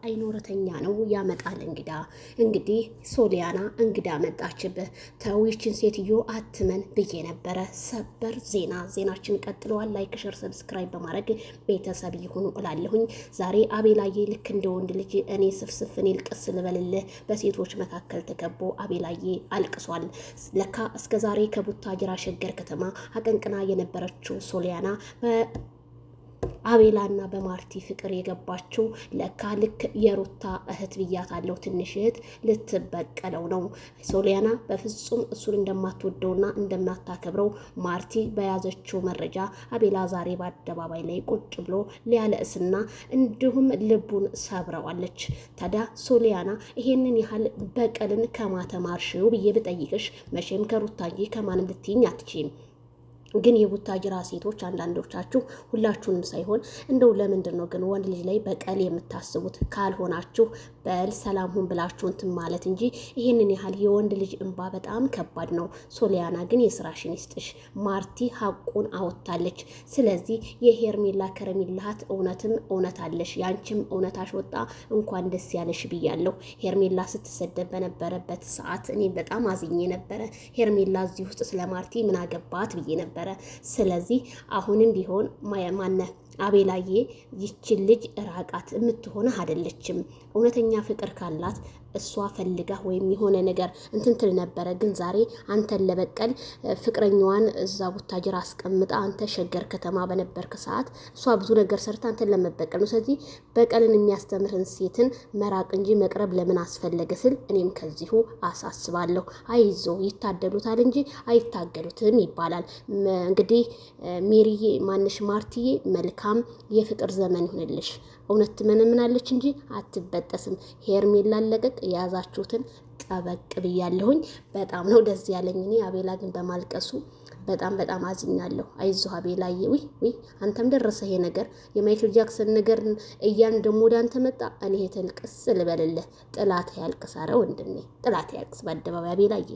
አይኖረተኛ ነው ያመጣል እንግዳ። እንግዲህ ሶሊያና እንግዳ መጣችብህ፣ ተዊችን ሴትዮ አትመን ብዬ ነበረ። ሰበር ዜናችን ቀጥለዋል። ላይክ ሸር ሰብስክራይብ በማድረግ ቤተሰብ ይሁኑ እላለሁኝ። ዛሬ አቤላዬ ልክ እንደ ወንድ ልጅ እኔ ስፍስፍ እኔ ልቅስ ልበልልህ በሴቶች መካከል ተከቦ አቤላዬ አልቅሷል። ለካ እስከ ዛሬ ከቡታጅራ ሸገር ከተማ አቀንቅና የነበረችው ሶሊያና አቤላና በማርቲ ፍቅር የገባችው ለካ ልክ የሩታ እህት ብያታለሁ፣ ትንሽ እህት ልትበቀለው ነው። ሶሊያና በፍጹም እሱን እንደማትወደውና እንደማታከብረው ማርቲ በያዘችው መረጃ አቤላ ዛሬ በአደባባይ ላይ ቁጭ ብሎ ሊያለእስና እንዲሁም ልቡን ሰብረዋለች። ታዲያ ሶሊያና ይሄንን ያህል በቀልን ከማተማርሽው ብዬ ብጠይቅሽ መቼም ከሩታዬ ከማንም ልትይኝ አትችይም። ግን የቡታጅራ ሴቶች አንዳንዶቻችሁ፣ ሁላችሁንም ሳይሆን እንደው ለምንድን ነው ግን ወንድ ልጅ ላይ በቀል የምታስቡት? ካልሆናችሁ በል ሰላም ሁን ብላችሁ እንትን ማለት እንጂ ይህንን ያህል የወንድ ልጅ እንባ በጣም ከባድ ነው። ሶሊያና ግን የስራሽን ይስጥሽ። ማርቲ ሀቁን አወጣለች። ስለዚህ የሄርሜላ ከረሜላሃት እውነትም እውነት አለሽ፣ ያንቺም እውነታሽ ወጣ። እንኳን ደስ ያለሽ ብያለሁ። ሄርሜላ ስትሰደብ በነበረበት ሰዓት እኔ በጣም አዝኜ ነበረ። ሄርሜላ እዚህ ውስጥ ስለ ማርቲ ምን አገባት ብዬ ነበር። ስለዚህ አሁንም ቢሆን ማነ አቤላዬ ይችን ልጅ ራቃት፣ የምትሆነ አይደለችም። እውነተኛ ፍቅር ካላት እሷ ፈልጋ ወይም የሆነ ነገር እንትን ትል ነበረ። ግን ዛሬ አንተን ለበቀል ፍቅረኛዋን እዛ ቡታጅራ አስቀምጣ አንተ ሸገር ከተማ በነበርክ ሰዓት እሷ ብዙ ነገር ሰርታ አንተን ለመበቀል ነው። ስለዚህ በቀልን የሚያስተምርን ሴትን መራቅ እንጂ መቅረብ ለምን አስፈለገ ስል እኔም ከዚሁ አሳስባለሁ። አይዞ ይታደሉታል እንጂ አይታገሉትም ይባላል። እንግዲህ ሜሪዬ ማንሽ ማርትዬ መልካም የፍቅር ዘመን ይሁንልሽ። እውነት ትመነምናለች እንጂ አትበጠስም። ሄርሜላ ለቀቅ፣ የያዛችሁትን ጠበቅ ብያለሁኝ። በጣም ነው ደስ ያለኝ። እኔ አቤላ ግን በማልቀሱ በጣም አዝኛለሁ። አይዞህ አቤላዬ። ውይ አንተም ደረሰ ይሄ ነገር፣ የማይክል ጃክሰን ነገር እያን ደሞ ወደ አንተ መጣ። እኔ ተልቅስ ልበልልህ። ጥላት ያልቅስ፣ ኧረ ወንድሜ ጥላት ያልቅስ በአደባባይ አቤላዬ።